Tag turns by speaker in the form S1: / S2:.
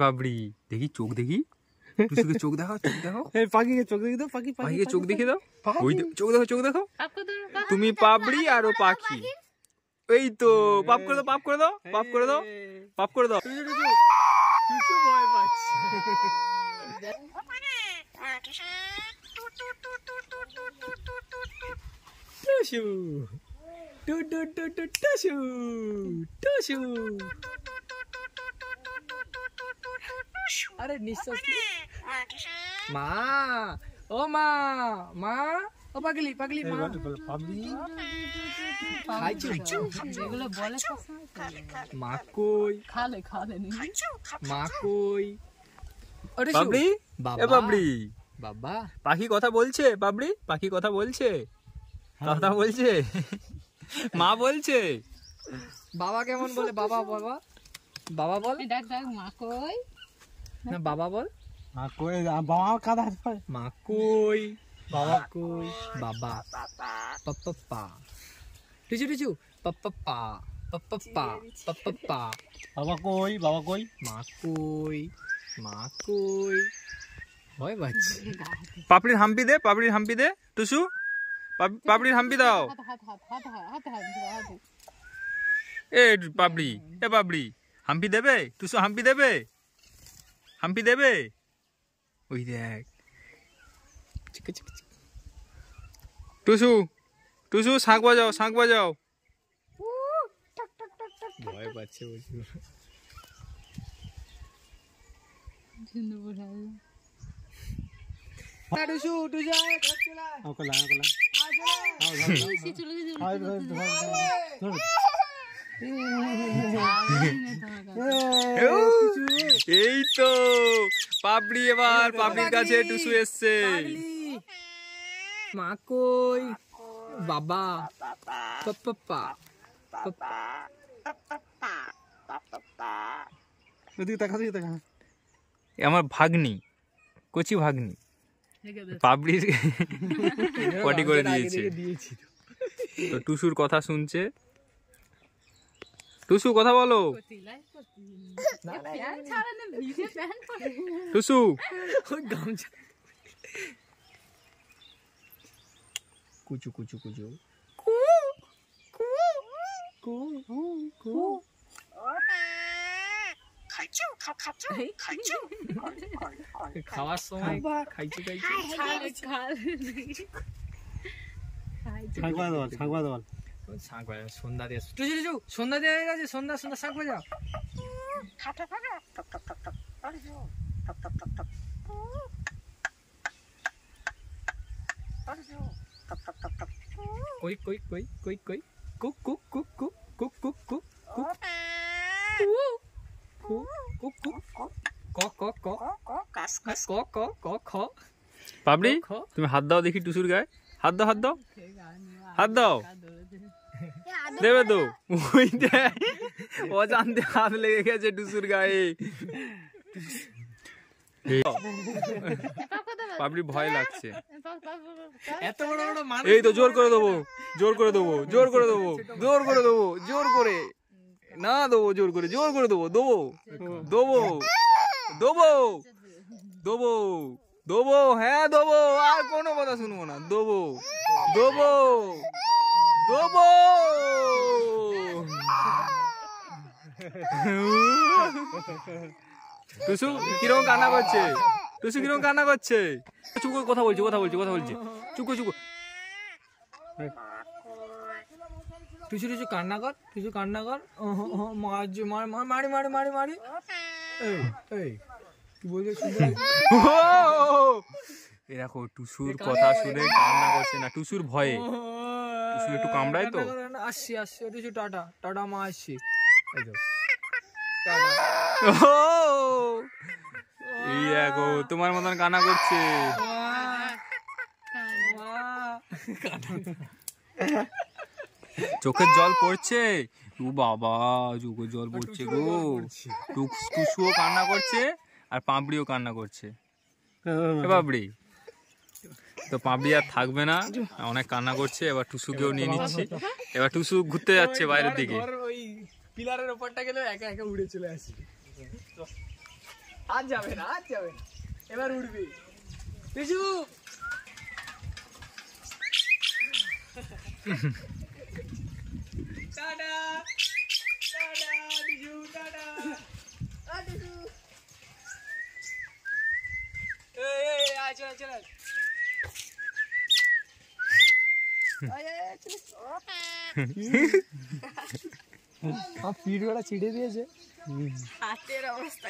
S1: বাবরি দেখি চোখ দেখি, টুসুকে চোখ দেখাও, চোখ দেখাও,
S2: পাখিকে চোখ দেখি দাও,
S1: পাখিকে চোখ দেখে দাও, ওই চোখ দেখো, চোখ দেখো, তুমি পাবড়ি আর ও পাখি। এই তো পাপ করে দাও, পাপ করে দাও, পাপ করে দাও, পাপ করে দাও।
S2: টুসু ভয় পাচ্ছে। টুসু টু টু টু টু টুসু টুসু। আরে নিঃশ্বাস মা, ও মা, মা, ও পাগলি পাগলি মা।
S3: এগুলো বলে
S2: মা কই,
S3: খালে খালে
S2: মা কই।
S1: বাবরি, এ বাবরি,
S2: বাবা
S1: পাখি কথা বলছে, বাবরি পাখি কথা বলছে, কথা বলছে, মা বলছে।
S2: বাবা কেমন বলে? বাবা বাবা বাবা বল
S3: ডাক ডাক মা কই
S2: না, বাবা বল।
S4: মা কই, বাবা কাদা
S2: মা কই, বাবা কই, বাবা পাপা টুচু টুচু পাপা পাপা পাপা।
S4: বাবা কই, বাবা কই,
S2: মা কই, মা কই। ভয় পাচ্ছি।
S1: পাপড়ির হাম্পি দে, পাপড়ির হাম্পি দে টুসু, পাপড়ির হাম্পি দাও। এ পাপড়ি, এ পাপড়ি হাম্পি দেবে, টুসু হাম্পি দেবে, হাম্পি দেবে। ওই দেখ টুসু, টুসু শাঁখ বাজাও, শাঁখ বাজাও।
S2: ভয় পাচ্ছে বলছি। টুসু টুসু
S4: ওকলা ওকলা
S1: এই তো পাপড়ি, এবার পাপড়ির কাছে টুসু এসছে।
S2: মা কই, বাবা পাপা।
S4: ওদিকে তাকা, ওদিকে তাকা।
S1: আমার ভাগ্নি, কচি ভাগ্নি পাপড়ির পটি করে দিয়েছে। তো টুসুর কথা শুনছে। টুসু কথা বলো, টুসু। কুচু কুচু কুচু খাওয়ার সময় খাইছে
S4: ছাগবা দল, ছাগবা দল।
S2: শাঁখ বাজা, সন্ধ্যা দিয়ে সন্ধ্যা দিয়ে গেছে, সন্ধ্যা সন্ধ্যা শাঁখ বাজা। কই কই কই কই কই cook cook cook cook cook cook cook cook cook cook ক ক ক ক ক ক খ।
S1: পাপড়ি তুমি হাত দাও দেখি টুসুর গায়ে, হাত দাও, হাত দাও, হাত দাও। দেবে তো, ওই দেখ অজান্তে হাত লেগে গেছে টুসুর গায়ে। পাপড়ি ভয় লাগছে।
S2: এত বড় বড় মানুষ।
S1: এই তো জোর করে দেবো, জোর করে দেবো, জোর করে দেবো, জোর করে দেবো, জোর করে না দেবো, জোর করে, জোর করে দেবো, দেবো দেবো দেবো দেবো দেবো, হ্যাঁ দেবো, আর কোনো কথা শুনবো না, দেবো দেবো দেবো। টুসু কিরকম কান্না করছে, টুসু কিরকম কান্না করছে। চুপ করে কথা বলছে, কথা বলছে, কথা বলছে, চুপ করে, চুপ করে।
S2: টুসু টুসু কান্না কর, টুসু কান্না কর। মারি মারি মারি মারি মারি। এই এই কি বলছিস?
S1: এরকম টুসুর কথা শুনে কান্না করছে না, টুসুর ভয়ে। টুসু একটু কামড়ায় তো।
S2: আসছি আসছি টুসু, টাটা টাটা মা, আসছি।
S1: এই দেখো তোমার মতন কান্না করছে। চোখের জল পড়ছে, ও বাবা চোখের জল পড়ছে গো। টুসুও কান্না করছে আর পাপড়িও কান্না করছে। পাপড়ি তো পাপড়ি আর থাকবে না, অনেক কান্না করছে। এবার টুসুকেও নিয়ে নিচ্ছি। এবার টুসু ঘুরতে যাচ্ছে বাইরের দিকে।
S2: ওই পিলারের ওপরটা গেলে একা একা উড়ে চলে আসি। আজ যাবে না, আজ যাবে না, এবার উঠবে tissue. Tata tata tissue, tata tissue. এই এই আয়, চল চল। পিঠ ওরা ছিঁড়ে দিয়েছে।
S3: হাতের অবস্থা